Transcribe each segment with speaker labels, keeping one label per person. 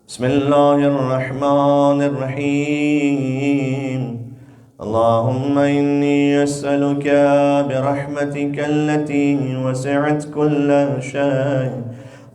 Speaker 1: بسم الله الرحمن الرحيم. اللهم إني أسألك برحمتك التي وسعت كل شيء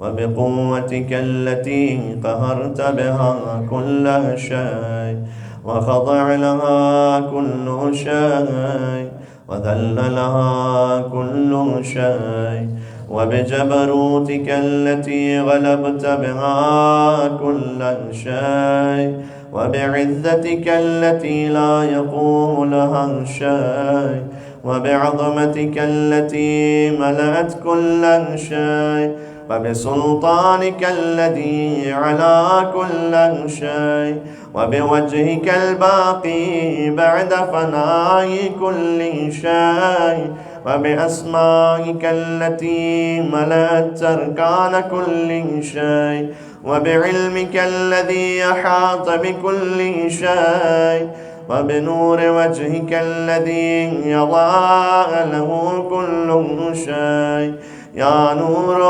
Speaker 1: وبقوتك التي قهرت بها كل شيء وخضع لها كل شيء وذل لها كل شيء وبجبروتك التي غلبت بها كل شيء وبعزتك التي لا يقوم لها شيء وبعظمتك التي ملأت كل شيء وبسلطانك الذي على كل شيء وبوجهك الباقي بعد فناء كل شيء وبأسمائك التي ملأت أركان كل شيء وبعلمك الذي أحاط بكل شيء وبنور وجهك الذي يضاء له كل شيء. يا نور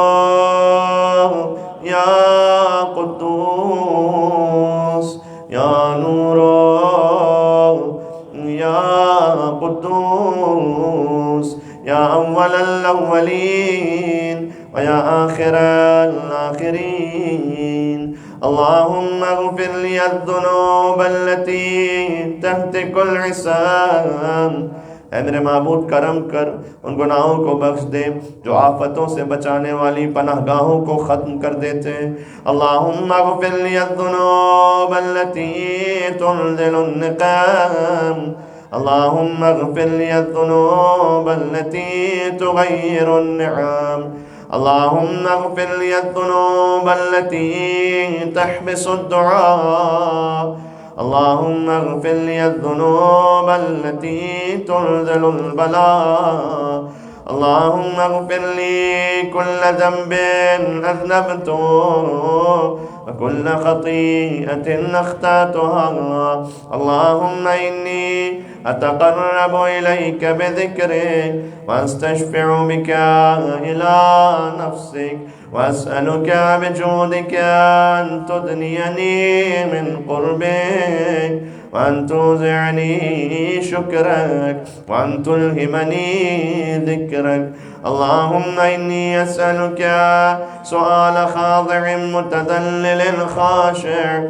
Speaker 1: يا قدوس يا نور يا قدوس يا أول الأولين ويا آخر الآخرين. اللهم اغفر لي الذنوب التي تهتك العصام. ऐ मेरे माबूद करम कर, उन गुनाहों को बख्श दे जो आफतों से बचाने वाली पनाहगाहों को ख़त्म कर देते हैं। अल्लाहुम्मा अग़फ़िर लिय ज़ुनूब अल्लती तुनज़िलुन निक़ाम। अल्लाहुम्मा अग़फ़िर लिय ज़ुनूब अल्लती तुग़य्यिरुन निआम। अल्लाहुम्मा अग़फ़िर लिय ज़ुनूब अल्लती तहबिसुद दुआ। اللهم اغفر لي الذنوب التي تنزل البلاء. اللهم اغفر لي كل ذنب أذنبته وكل خطيئة أخطأتها. اللهم إني أتقرب إليك بذكرك وأستشفع بك إلى نفسك وأسألك بجودك أن تدنيني من قربك وأن توزعني شكرك وأن تلهمني ذكرك. اللهم إني أسألك سؤال خاضع متذلل خاشع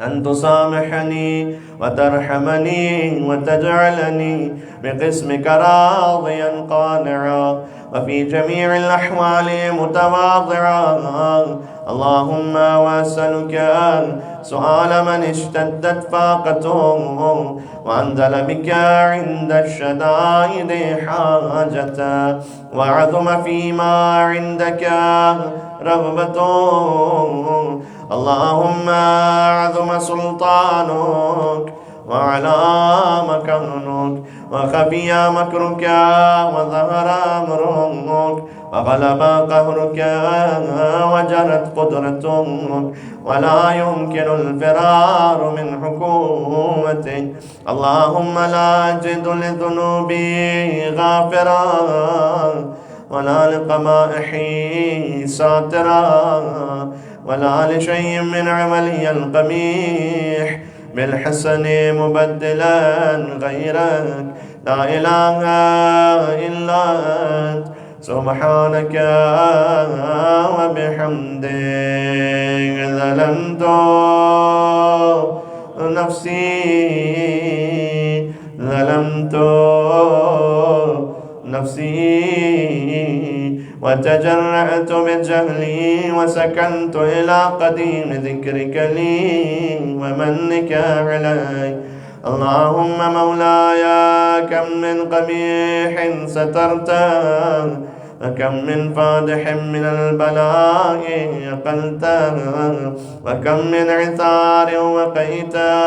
Speaker 1: أن تسامحني وترحمني وتجعلني بقسمك راضيا قانعا وفي جميع الأحوال متواضعا. اللهم وأسألك سؤال من اشتدت فاقته وأنزل بك عند الشدائد حاجته وعظم فيما عندك رغبته. اللهم عظم سلطانك وعلى مكانك وخفي مكرك وظهر أمرك وغلب قهرك وجرت قدرتك ولا يمكن الفرار من حكومتك. اللهم لا أجد لذنوبي غافرا ولا لقبائحي ساترا ولا لشيء من عملي القبيح بالحسن مبدلا غيرك. لا إله إلا أنت سبحانك وبحمدك ظلمت نفسي ظلمت نفسي وتجرأت بجهلي وسكنت إلى قديم ذكرك لي ومنك علي. اللهم مولاي كم من قبيح سترته وكم من فادح من البلاء أقلته وكم من عثار وقيته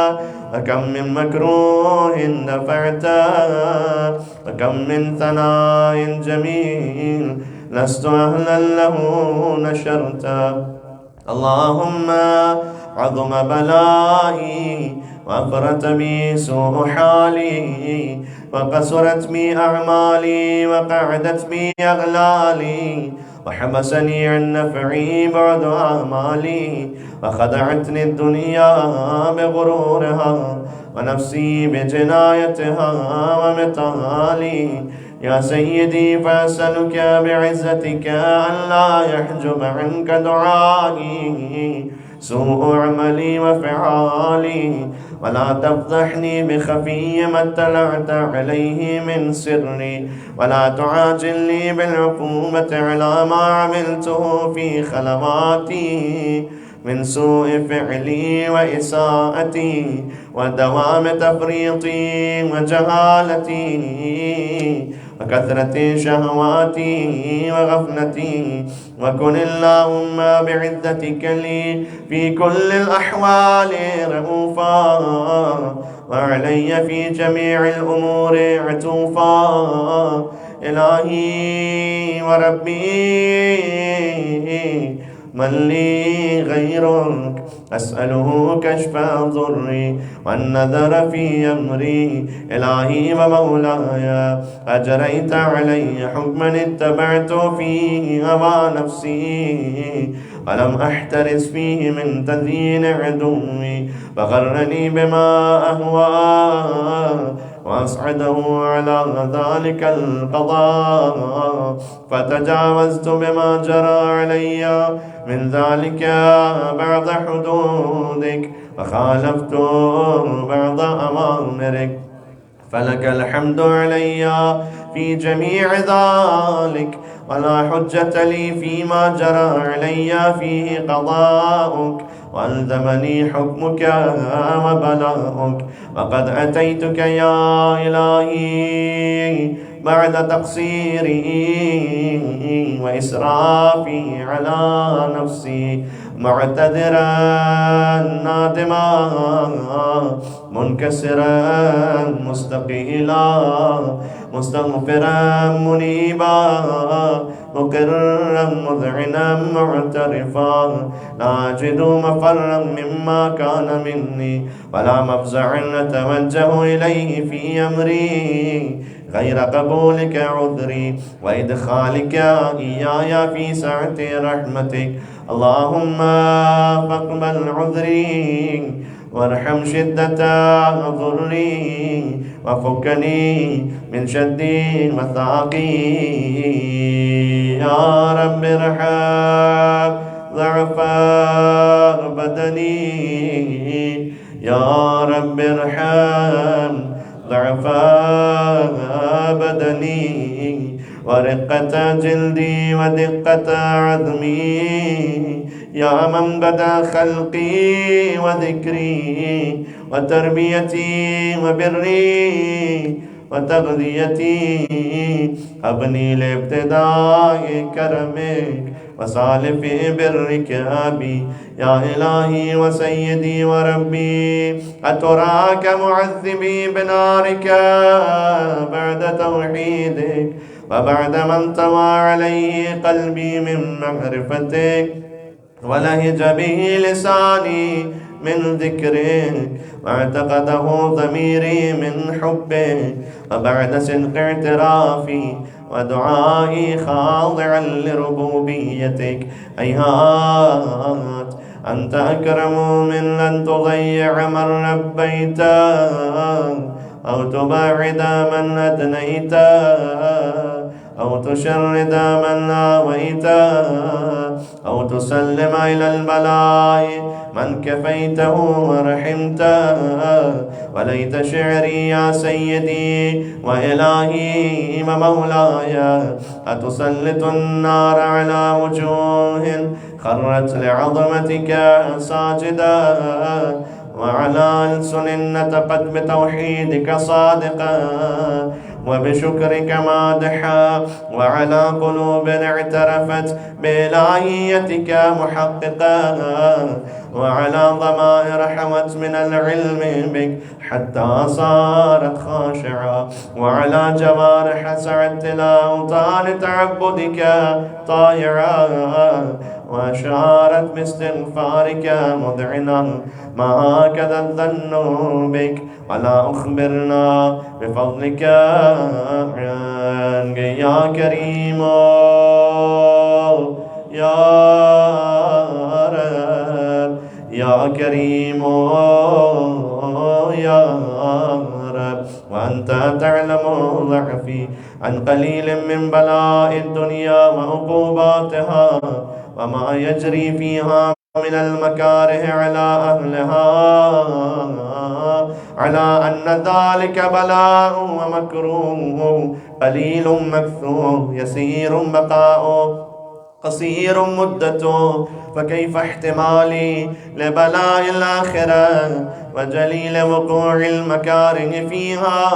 Speaker 1: وكم من مكروه دفعته وكم من ثناء جميل لست أهلا له نشرته. اللهم عظم بلائي وأفرت بي سوء حالي وقصرت بي أعمالي وقعدت بي أغلالي. وحبسني عن نفعي بعد أعمالي، وخدعتني الدنيا بغرورها ونفسي بجنايتها ومثالي. يا سيدي فأسألك بعزتك ألا يحجب عنك دعائي سوء عملي وفعالي، ولا تفضحني بخفي ما اطلعت عليه من سري، ولا تعاجلني بالعقوبة على ما عملته في خلواتي من سوء فعلي وإساءتي ودوام تفريطي وجهالتي وكثرة شهواتي وغفلتي. وكن اللهم بعزتك لي في كل الأحوال رؤوفا، وعلي في جميع الأمور عطوفا. إلهي وربي من لي غيرك، أسأله كشف ضري والنذر في أمري. إلهي ومولاي أجريت علي حكما اتبعت فيه هوى نفسي، ولم أحترس فيه من تزيين عدوي، فغرني بما أهوى وأصعده على ذلك القضاء، فتجاوزت بما جرى علي من ذلك بعض حدودك، وخالفت بعض أوامرك، فلك الحمد علي في جميع ذلك، ولا حجة لي فيما جرى علي فيه قضاؤك، وألزمني حكمك وبلاؤك. وقد أتيتك يا إلهي بعد تقصيري وإسرافي على نفسي، معتذرا نادما منكسرا مستقيلا مستغفرا منيبا مقرا مذعنا معترفا، لا أجد مفرا مما كان مني ولا مفزعا أتوجه إليه في أمري غير قبولك عذري وإدخالك إياي في سعة رحمتك. اللهم فاقبل عذري وارحم شدة ضري، وفكني من شد وثاقي. يا رب ارحم ضعف بدني، يا رب ارحم ضعف بدني ورقة جلدي ودقة عظمي. يا من بدا خلقي وذكري وتربيتي وبري وتغذيتي، أبني لابتداء كرمك وصالف برك أبي. يا إلهي وسيدي وربي، أتراك معذبي بنارك بعد توحيدك وبعد ما انطوى عليه قلبي من معرفتك ولهج به لساني من ذكرك واعتقده ضميري من حبك، وبعد صدق اعترافي ودعائي خاضعا لربوبيتك. هيهات أنت أكرم من أن تضيع من ربيت أو تباعد من أدنيت أو تشرد من آويت أو تسلم إلى البلاء من كفيته ورحمته. وليت شعري يا سيدي وإلهي ومولاي أتسلط النار على وجوه خرت لعظمتك ساجدا، وعلى ألسن نطقت بتوحيدك صادقا وبشكرك مادحا، وعلى قلوب اعترفت بإلهيتك محققا، وعلى ضمائر حوت من العلم بك حتى صارت خاشعة، وعلى جوارح سعت إلى أوطان تعبدك طائعة، وأشارت باستغفارك مذعنا. ما هكذا الظن بك ولا أخبرنا بفضلك عنك يا كريم يا رب يا كريم يا رب، وأنت تعلم ضعفي عن قليل من بلاء الدنيا وعقوباتها وما يجري فيها من المكاره على أهلها، على أن ذلك بلاء ومكروه قليل مكثور يسير بقاؤه قصير مدته، فكيف احتمالي لبلاء الآخرة وجليل وقوع المكاره فيها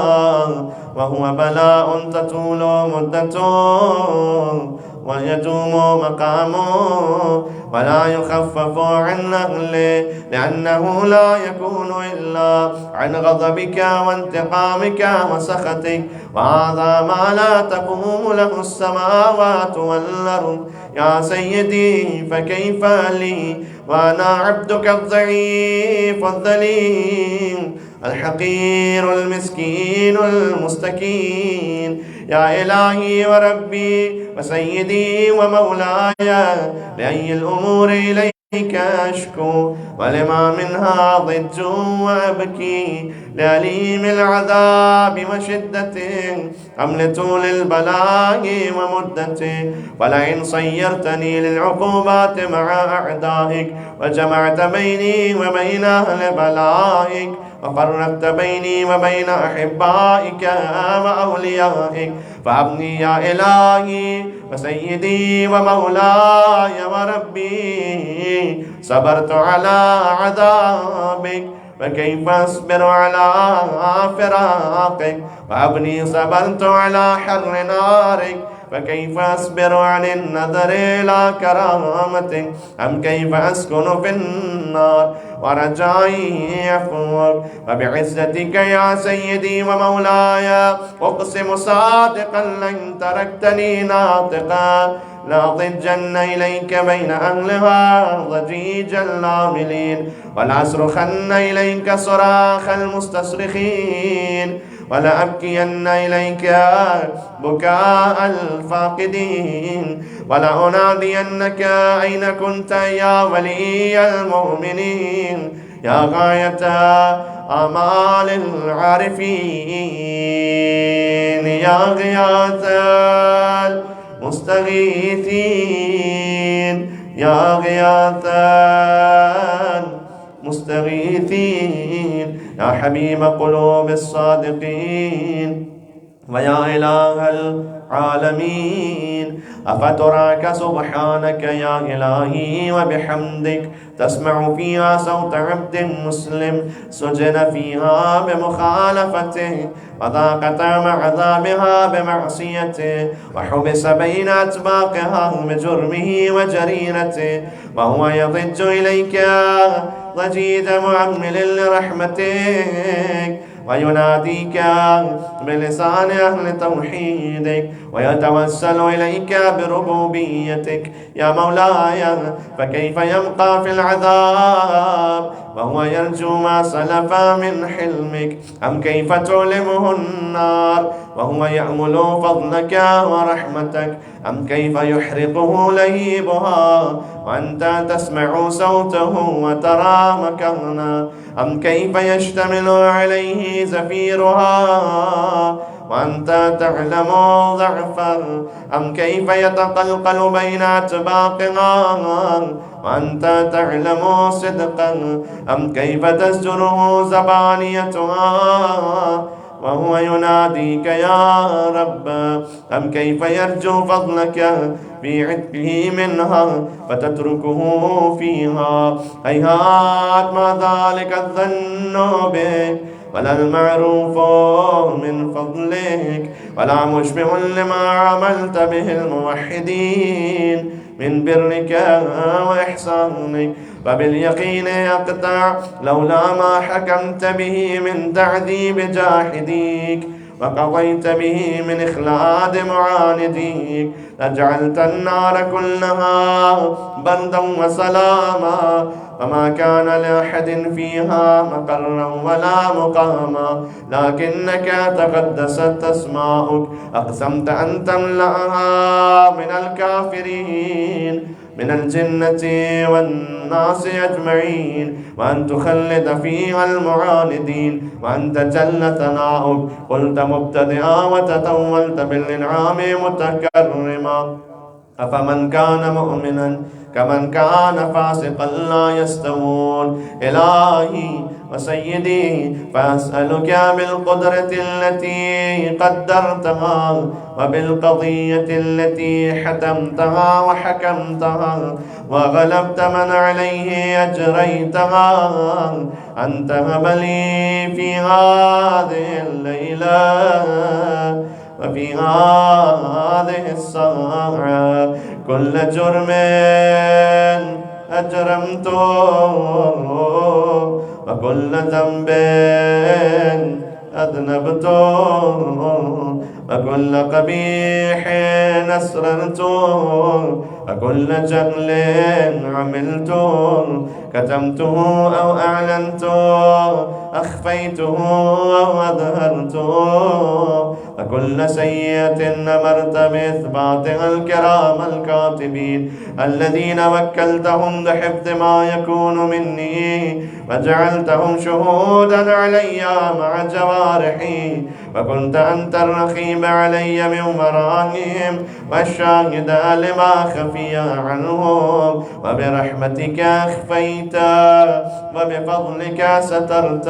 Speaker 1: وهو بلاء تطول مدته ويدوم مقامه ولا يخفف عن أهله، لأنه لا يكون إلا عن غضبك وانتقامك وسخطك، وهذا ما لا تقوم له السماوات والأرض يا سيدي. فكيف لي وأنا عبدك الضعيف الذليل الحقير المسكين المستكين؟ يا إلهي وربي وسيدي ومولاي، لأي الأمور إليك أشكو ولما منها ضج وأبكي؟ لأليم العذاب وشدته أم لطول البلاء ومدته؟ ولئن صيرتني للعقوبات مع أعدائك وجمعت بيني وبين أهل بلائك وفرقت بيني وبين أحبائك وأوليائك، فأبني يا إلهي وسيدي ومولاي وربي، صبرت على عذابك فكيف أصبر على فراقك؟ وأبني صبرت على حر نارك فكيف أصبر عن النظر إلى كرامتك؟ أم كيف أسكن في النار ورجائي عفوك؟ وبعزتك يا سيدي ومولاي أقسم صادقا لئن تركتني ناطقا لأضجن إليك بين أهلها ضجيج العاملين، ولأصرخن إليك صراخ المستصرخين، ولأبكين إليك بكاء الفاقدين، ولأنادينك أين كنت يا ولي المؤمنين، يا غاية آمال العارفين، يا غياث المستغيثين، يا غياث المستغيثين، يا حبيب قلوب الصادقين، ويا إله العالمين. أفتراك سبحانك يا إلهي وبحمدك تسمع فيها صوت عبد مسلم سجن فيها بمخالفته وذاق طعم عذابها بمعصيته وحبس بين أطباقها بجرمه وجريرته، وهو يضج إليك ضجيج مؤمل لرحمتك ويناديك بلسان أهل توحيدك ويتوسل إليك بربوبيتك يا مولاي. فكيف يبقى في العذاب وهو يرجو ما سلف من حلمك؟ أم كيف تعلمه النار وهو يأمل فضلك ورحمتك؟ أم كيف يحرقه لهيبها وأنت تسمع صوته وترى مكانا؟ أم كيف يشتمل عليه زفيرها وأنت تعلم ضعفا؟ أم كيف يتقلقل بين أطباقها وأنت تعلم صدقا؟ أم كيف تزجره زبانيتها وهو يناديك يا رب؟ أم كيف يرجو فضلك في عتقه منها فتتركه فيها؟ هيهات ما ذلك الظن بك ولا المعروف من فضلك ولا مشبه لما عملت به الموحدين من برك وإحسانك. فباليقين يقطع لولا ما حكمت به من تعذيب جاحديك وقضيت به من إخلاد معانديك لجعلت النار كلها بردا وسلاما، وما كان لأحد فيها مقرا ولا مقاما، لكنك تقدست أسماؤك أقسمت أن تملأها من الكافرين من الجنة والناس أجمعين، وأن تخلد فيها المعاندين، وأنت جل ثناؤك قلت مبتدئا وتطولت بالإنعام متكرما. أفمن كان مؤمنا كمن كان فاسقا لا يستوون. إلهي وسيدي فأسألك بالقدرة التي قدرتها وبالقضية التي حتمتها وحكمتها وغلبت من عليه أجريتها أن تهب لي في هذه الليلة وفي هذه الساعة كل جرم أجرمته وكل ذنب أذنبته وكل قبيح أسررته وكل جهل عملته كتمته أو أعلنته أخفيته أو أظهرته وكل سيئة أمرت بإثباتها الكرام الكاتبين الذين وكلتهم بحفظ ما يكون مني وجعلتهم شهودا علي مع جوارحي وكنت أنت الرقيب علي من ورائهم والشاهد لما خفي عنهم وبرحمتك أخفيت وبفضلك سترت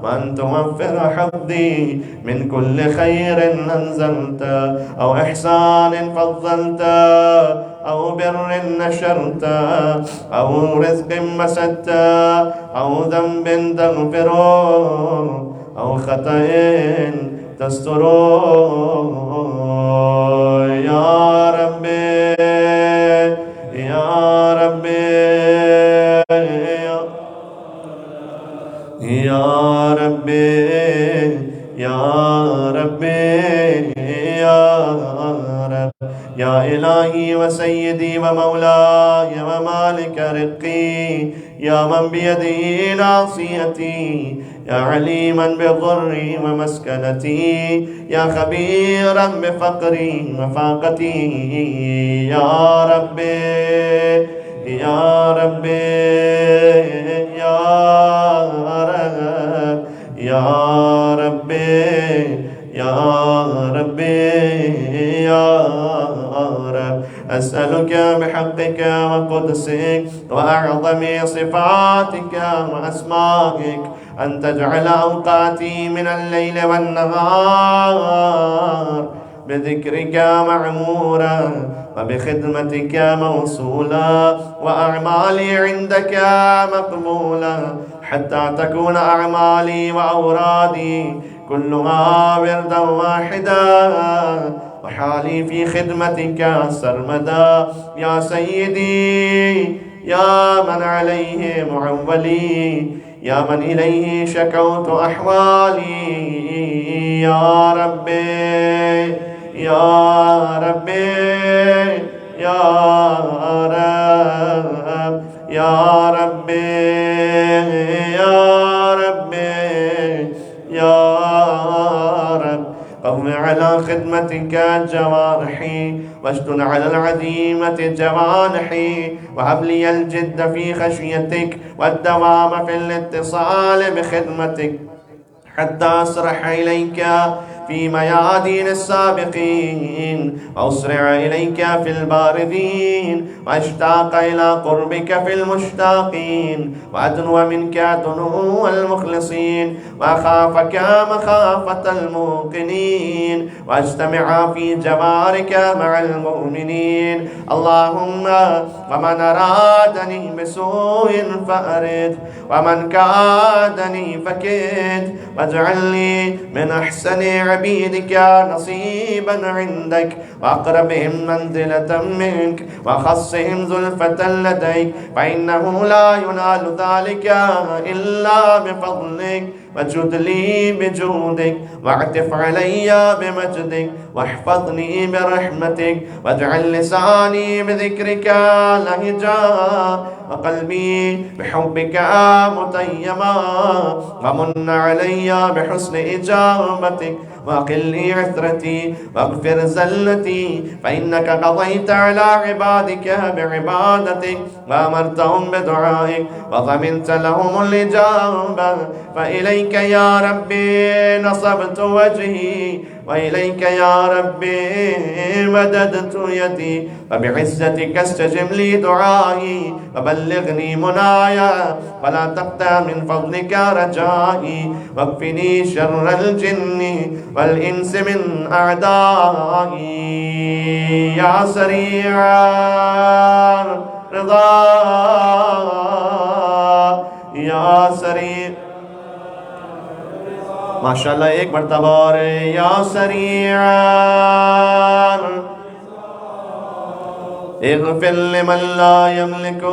Speaker 1: وأن توفر حظي من كل خير أنزلت أو إحسان فضلت أو بر نشرت أو رزق مسدت أو ذنب تغفره أو خطأ تستر يا ربي يا ربي يا ربي يا ربي يا رب يا إلهي وسيدي ومولاي ومالك رقي يا من بيده ناصيتي يا عليما بضري ومسكنتي يا خبيرا بفقري وفاقتي يا ربي يا ربي يا رب يا ربي يا ربي يا رب أسألك بحقك وقدسك وأعظم صفاتك وأسمائك أن تجعل أوقاتي من الليل والنهار بذكرك معمورا وبخدمتك موصولا وأعمالي عندك مقبولا حتى تكون أعمالي وأورادي كلها وردا واحدا وحالي في خدمتك سرمدا يا سيدي يا من عليه معولي يا من إليه شكوت أحوالي يا ربي يا ربي يا رب يا ربي يا ربي يا رب قم على خدمتك جوارحي واشدد على العزيمة جوانحي وهب لي الجد في خشيتك والدوام في الاتصال بخدمتك حتى أسرح إليك في ميادين السابقين وأسرع إليك في الباردين وأشتاق إلى قربك في المشتاقين وأدنو منك دنو المخلصين وأخافك مخافة الموقنين وأجتمع في جوارك مع المؤمنين. اللهم ومن أرادني بسوء فأرد ومن كادني فكد واجعل لي من أحسن عبيدك نصيبا عندك وأقربهم منزلة منك وخصهم زلفة لديك فإنه لا ينال ذلك إلا بفضلك وجد لي بجودك واعطف علي بمجدك واحفظني برحمتك واجعل لساني بذكرك لهجا وقلبي بحبك متيما ومن علي بحسن إجابتك واقل لي عثرتي واغفر زلتي فإنك قضيت على عبادك بعبادتك وأمرتهم بدعائك وضمنت لهم الإجابة فإليك يا ربي نصبت وجهي وإليك يا ربي مددت يدي فبعزتك استجب لي دعائي وبلغني منايا ولا تقطع من فضلك رجائي واكفني شر الجن والإنس من أعدائي يا سريع رضا یا سریع ماشاءاللہ ایک مرتبہ اور یا سریع اغفر لمن لا يملك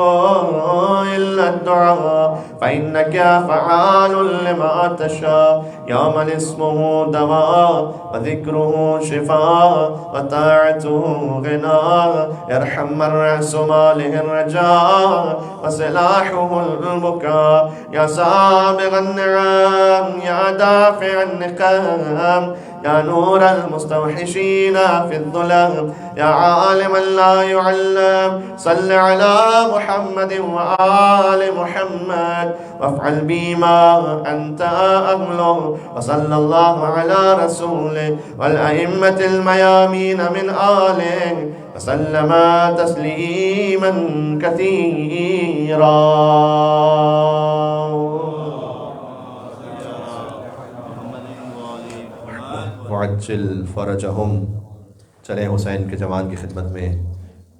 Speaker 1: إلا الدعاء فإنك فعال لما تشاء يا من اسمه دواء وذكره شفاء وطاعته غناء ارحم من رأس ماله الرجاء وسلاحه البكاء يا سابغ النعم يا دافع النقام يا نور المستوحشين في الظلام يا عالما لا يعلم صل على محمد وآل محمد وافعل بما أنت أهله وصلى الله على رسوله والأئمة الميامين من آله وسلم تسليما كثيرا وعجل فرجهم. چلیں حسین کے جوان کی خدمت میں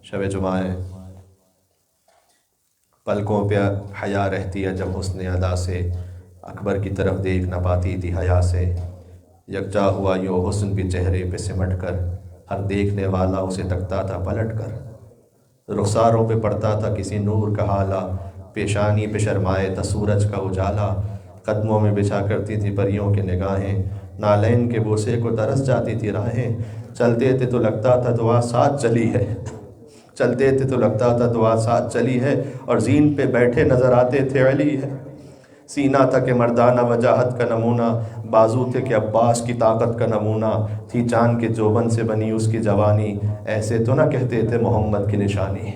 Speaker 1: شب جمعہ ہے. پلکوں پہ حیا رہتی ہے جب حسن ادا سے اکبر کی طرف دیکھ نہ پاتی تھی حیا سے. یکجا ہوا یوں حسن بھی چہرے پہ سمٹ کر ہر دیکھنے والا اسے تکتا تھا پلٹ کر. رخساروں پہ پڑتا تھا کسی نور کا حالہ پیشانی پہ شرمائے تھا سورج کا اجالا. قدموں میں بچھا کرتی تھی پریوں کے نگاہیں نالین کے بوسے کو ترس جاتی تھی راہیں. چلتے تھے تو لگتا تھا دعا ساتھ چلی ہے چلتے تھے تو لگتا تھا دعا ساتھ چلی ہے اور زین پہ بیٹھے نظر آتے تھے علی ہے. سینہ تھا کہ مردانہ وجاہت کا نمونہ بازو تھے کہ عباس کی طاقت کا نمونہ تھی چاند کے جوبن سے بنی اس کی جوانی ایسے تو نہ کہتے تھے محمد کی نشانی.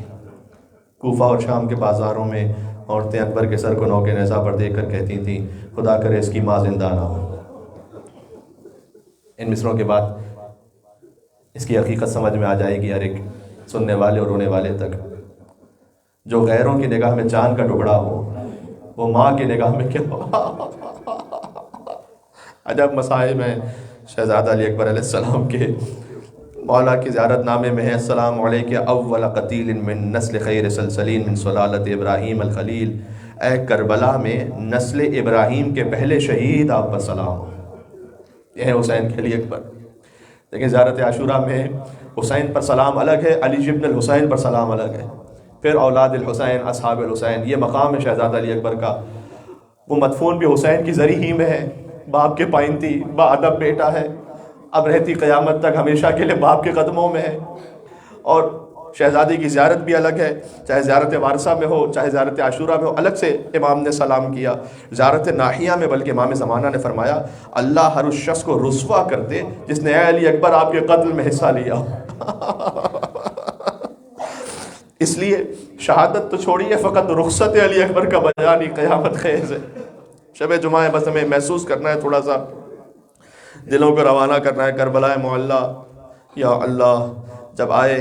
Speaker 1: کوفہ اور شام کے بازاروں میں عورتیں اکبر کے سر کو نوک نیزہ پر دیکھ کر کہتی تھیں خدا کرے اس کی ماں زندہ نہ ہو. ان مصروں کے بعد اس کی حقیقت سمجھ میں آ جائے گی ہر ایک سننے والے اور رونے والے تک. جو غیروں کی نگاہ میں چاند کا ٹکڑا ہو وہ ماں کی نگاہ میں کیا ہو. عجب مصائب ہیں شہزادہ علی اکبر علیہ السلام کے. مولا کی زیارت نامے میں ہے السلام علیک اول قتیل من نسل خیر سلسلین من سلالت ابراہیم الخلیل. اے کربلا میں نسل ابراہیم کے پہلے شہید آپ پر سلام ہو. یہ ہے حسین کے علی اکبر. لیکن زیارت عاشورہ میں حسین پر سلام الگ ہے علی ابن الحسین پر سلام الگ ہے. پھر اولاد الحسین اصحاب الحسین یہ مقام ہے شہزادہ علی اکبر کا. وہ مدفون بھی حسین کی زری ہی میں ہے. باپ کے پائنتی با ادب بیٹا ہے اب رہتی قیامت تک ہمیشہ کے لیے باپ کے قدموں میں ہے. اور شہزادی کی زیارت بھی الگ ہے چاہے زیارت وارثہ میں ہو چاہے زیارت عاشورہ میں ہو. الگ سے امام نے سلام کیا. زیارت ناحیہ میں بلکہ امام زمانہ نے فرمایا اللہ ہر اس شخص کو رسوا کر دے جس نے اے علی اکبر آپ کے قتل میں حصہ لیا. اس لیے شہادت تو چھوڑیے فقط رخصت علی اکبر کا بیان ہی قیامت خیز ہے. شب جمعہ بس ہمیں محسوس کرنا ہے تھوڑا سا دلوں کو روانہ کرنا ہے کربلا معلیٰ. یا اللہ جب آئے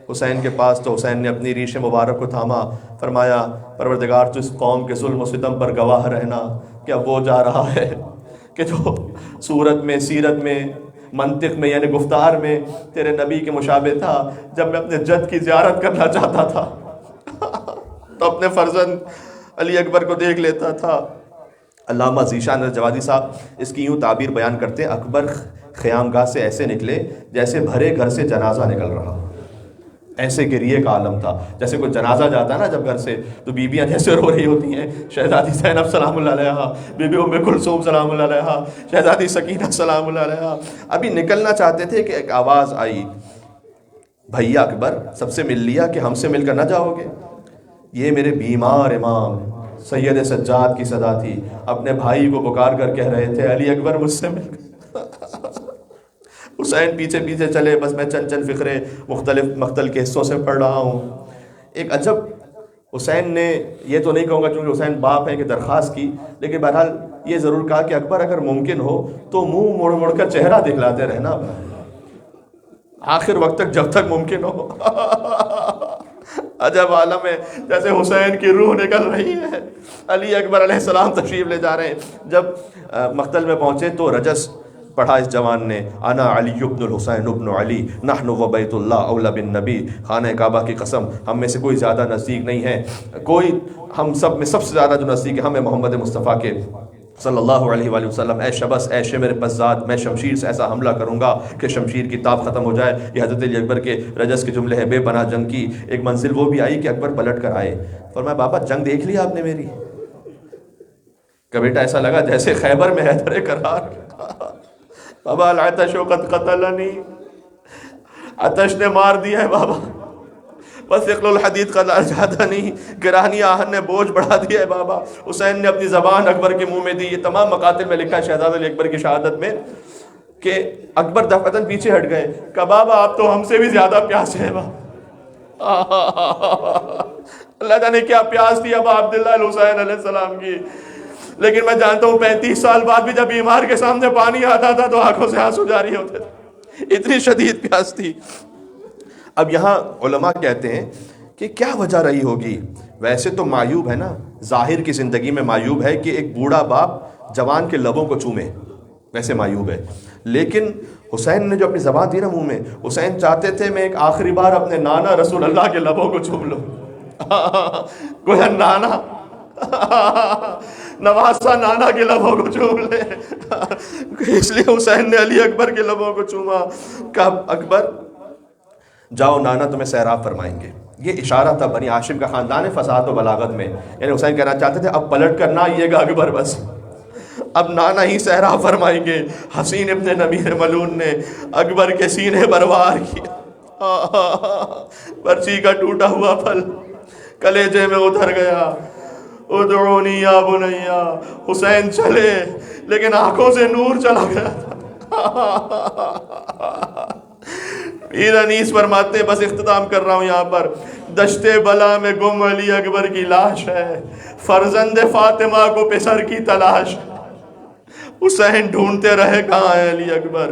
Speaker 1: حسین کے پاس تو حسین نے اپنی ریش مبارک کو تھاما. فرمایا پروردگار تو اس قوم کے ظلم و ستم پر گواہ رہنا کہ اب وہ جا رہا ہے کہ جو صورت میں سیرت میں منطق میں یعنی گفتار میں تیرے نبی کے مشابہ تھا. جب میں اپنے جد کی زیارت کرنا چاہتا تھا تو اپنے فرزند علی اکبر کو دیکھ لیتا تھا. علامہ ذیشان الجوادی صاحب اس کی یوں تعبیر بیان کرتے ہیں اکبر خیام گاہ سے ایسے نکلے جیسے بھرے گھر سے جنازہ نکل رہا. ایسے گریے کا عالم تھا، جیسے کوئی جنازہ جاتا ہے نا جب گھر سے تو بیویاں جیسے رو رہی ہوتی ہیں، شہزادی زینب سلام اللہ علیہا، بی بی ام کلثوم سلام اللہ علیہا، شہزادی سکینہ سلام اللہ علیہا، ابھی نکلنا چاہتے تھے کہ ایک آواز آئی، بھیا اکبر سب سے مل لیا کہ ہم سے مل کر نہ جاؤ گے؟ یہ میرے بیمار امام سید سجاد کی صدا تھی، اپنے بھائی کو پکار کر کہہ رہے تھے علی اکبر مجھ سے مل کر۔ حسین پیچھے پیچھے چلے، بس میں چند چند فقرے مختلف کے حصوں سے پڑھ رہا ہوں۔ ایک عجب، حسین نے یہ تو نہیں کہوں گا کیونکہ حسین باپ ہے کہ درخواست کی، لیکن بہرحال یہ ضرور کہا کہ اکبر اگر ممکن ہو تو منہ موڑ موڑ کر چہرہ دکھلاتے رہنا آخر وقت تک جب تک ممکن ہو۔ عجب عالم ہے، جیسے حسین کی روح نکل رہی ہے۔ علی اکبر علیہ السلام تشریف لے جا رہے ہیں۔ جب مقتل میں پہنچے تو رجس پڑھا اس جوان نے، انا علی ابن الحسین ابن علی نحن و بیت اللہ اولا بالنبی، خانہ کعبہ کی قسم ہم میں سے کوئی زیادہ نزدیک نہیں ہے، کوئی ہم سب میں سب سے زیادہ جو نزدیک ہے ہمیں محمد مصطفیٰ کے صلی اللہ علیہ وآلہ وسلم، اے شبس اے شمر پزاد، میں شمشیر سے ایسا حملہ کروں گا کہ شمشیر کی تاب ختم ہو جائے۔ یہ حضرت علی اکبر کے رجس کے جملے ہیں۔ بے پناہ جنگ کی ایک منزل وہ بھی آئی کہ اکبر پلٹ کر آئے، فرمایا بابا جنگ دیکھ لی آپ نے میری؟ کہ بیٹا ایسا لگا جیسے خیبر میں حیدر کرار۔ بابا العطش قد قتلنی، عطش نے مار دیا ہے بابا، بس ثقل الحدید قد ارجحدنی، گرانی آہن نے بوجھ بڑھا دیا ہے بابا۔ حسین نے اپنی زبان اکبر کے منہ میں دی۔ یہ تمام مقاتل میں لکھا ہے شہزادہ علی اکبر کی شہادت میں کہ اکبر دفعتاً پیچھے ہٹ گئے، کہ بابا آپ تو ہم سے بھی زیادہ پیاسے ہیں بابا۔ اللہ جانے کیا پیاس تھی ابا عبداللہ الحسین علیہ السلام کی، لیکن میں جانتا ہوں 35 سال بعد بھی جب بیمار کے سامنے پانی آتا تھا تو آنکھوں سے آنسو جاری ہوتے تھے، اتنی شدید پیاس تھی۔ اب یہاں علماء کہتے ہیں کہ کیا وجہ رہی ہوگی؟ ویسے تو معیوب ہے نا، ظاہر کی زندگی میں معیوب ہے کہ ایک بوڑھا باپ جوان کے لبوں کو چومے، ویسے معیوب ہے، لیکن حسین نے جو اپنی زبان دی نا منہ میں، حسین چاہتے تھے میں ایک آخری بار اپنے نانا رسول اللہ کے لبوں کو چوم لوں۔ گویا نانا نواسا نانا کے لبوں کو چوم لے، اس لیے حسین نے علی اکبر کے لبوں کو چوما۔ کہا اکبر جاؤ نانا تمہیں سیراب فرمائیں گے۔ یہ اشارہ تھا بنی ہاشم کا خاندان ہے فصاحت و بلاغت میں، یعنی حسین کہنا چاہتے تھے اب پلٹ کر نہ آئیے گا اکبر، بس اب نانا ہی سیراب فرمائیں گے۔ حسین ابن نمیر ملعون نے اکبر کے سینے پر وار کیا، پرچی کا ٹوٹا ہوا پھل کلیجے میں اتر گیا۔ ادعونی یا بنیا، حسین چلے لیکن آنکھوں سے نور چلا گیا تھا۔ پیر انیس فرماتے ہیں، بس اختتام کر رہا ہوں یہاں پر، دشت بلا میں گم علی اکبر کی لاش ہے، فرزند فاطمہ کو پسر کی تلاش ہے۔ حسین ڈھونڈتے رہے کہاں ہے علی اکبر،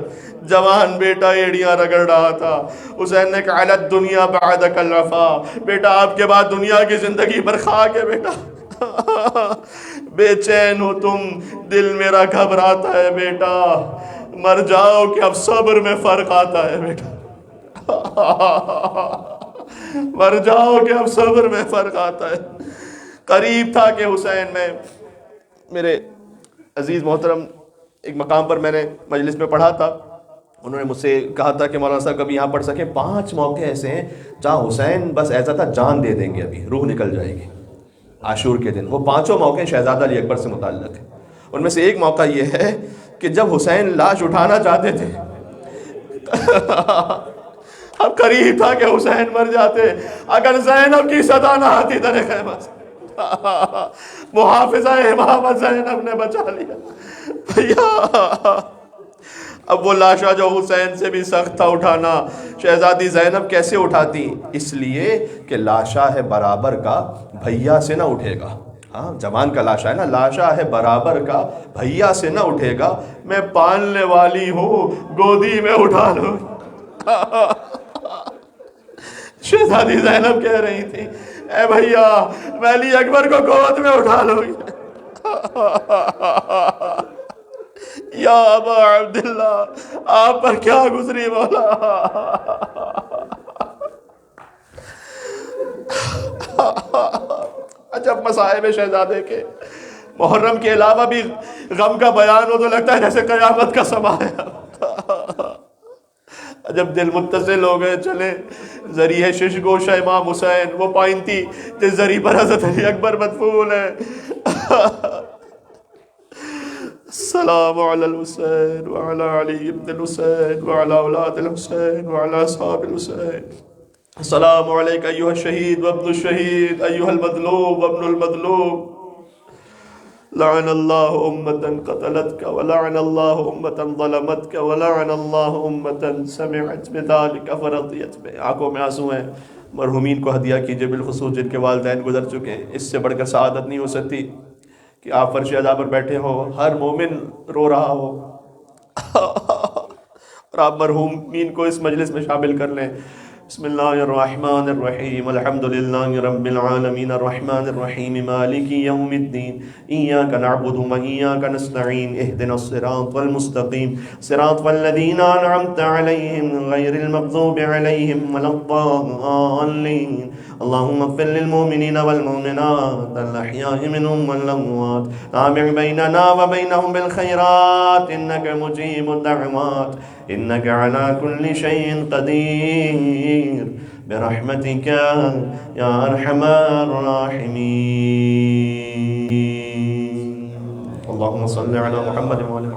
Speaker 1: جوان بیٹا ایڑیاں رگڑ رہا تھا۔ حسین نے کہا علت دنیا بعدک الوفا، بیٹا آپ کے بعد دنیا کی زندگی پر خاک ہے بیٹا، بے چین ہو تم، دل میرا گھبراتا ہے بیٹا، مر جاؤ کہ اب صبر میں فرق آتا ہے بیٹا، مر جاؤ کہ اب صبر میں فرق آتا ہے۔ قریب تھا کہ حسین، میں میرے عزیز محترم ایک مقام پر میں نے مجلس میں پڑھا تھا، انہوں نے مجھ سے کہا تھا کہ مولانا صاحب کبھی یہاں پڑھ سکیں، 5 موقع ایسے ہیں جہاں حسین بس ایسا تھا جان دے دیں گے، ابھی روح نکل جائے گی عاشور کے دن۔ وہ 5 موقع شہزادہ علی اکبر سے متعلق ہیں۔ ان میں سے ایک موقع یہ ہے کہ جب حسین لاش اٹھانا چاہتے تھے، اب قریب تھا کہ حسین مر جاتے اگر زینب کی صدا نہ آتی در خیمہ سے، محافظہ امامت زینب نے بچا لیا بھیا۔ اب وہ لاشا جو حسین سے بھی سخت تھا اٹھانا، شہزادی زینب کیسے اٹھاتی؟ اس لیے کہ لاشا ہے برابر کا، بھیا سے نہ اٹھے گا۔ ہاں جوان کا لاشا ہے نا، لاشا ہے برابر کا، بھیا سے نہ اٹھے گا، میں پالنے والی ہوں گودی میں اٹھا لوں۔ شہزادی زینب کہہ رہی تھی اے بھیا میں علی اکبر کو گود میں اٹھا لوں گی۔ یا ابا عبداللہ آپ پر کیا گزری مولا۔ جب مصائب شہزادے کے محرم کے علاوہ بھی غم کا بیان ہو تو لگتا ہے جیسے قیامت کا سما ہے۔ جب دل متصل ہو گئے چلے ذریعہ شش گوشہ امام حسین وہ پائنتی جس ذریعہ پر حضرت علی اکبر مدفون ہے. السلام علی الحسین وعلی علی ابن الحسین وعلی اولاد الحسین وعلی اصحاب الحسین. السلام علیک ایھا الشہید وابن الشہید ایھا المظلوم وابن المظلوم. لعن اللہ امتا قتلتک ولعن اللہ امتا ظلمتک ولعن اللہ امتا سمعت بذلک فرضیت بہ. آنکھوں میں آنسو ہیں. مرحومین کو ہدیہ کیجئے بالخصوص جن کے والدین گزر چکے ہیں. اس سے بڑھ کر سعادت نہیں ہو سکتی کہ آپ فرش ادا پر بیٹھے ہو, ہر مومن رو رہا ہو اور آپ مرحومین کو اس مجلس میں شامل کر لیں. بسم اللہ الرحمن الرحیم الحمد للہ رب العالمین الرحمن الرحیم مالک یوم الدین ایاک نعبد و ایاک نستعین اہدنا الصراط المستقیم صراط الذین انعمت علیہم غیر المغضوب علیہم ولا الضالین. اللهم اغفر للمؤمنين والمؤمنات الأحياء منهم والأموات تابع بيننا وبينهم بالخيرات إنك مجيب الدعوات إنك على كل شيء قدير برحمتك يا أرحم الراحمين. اللهم صل على محمد وعلى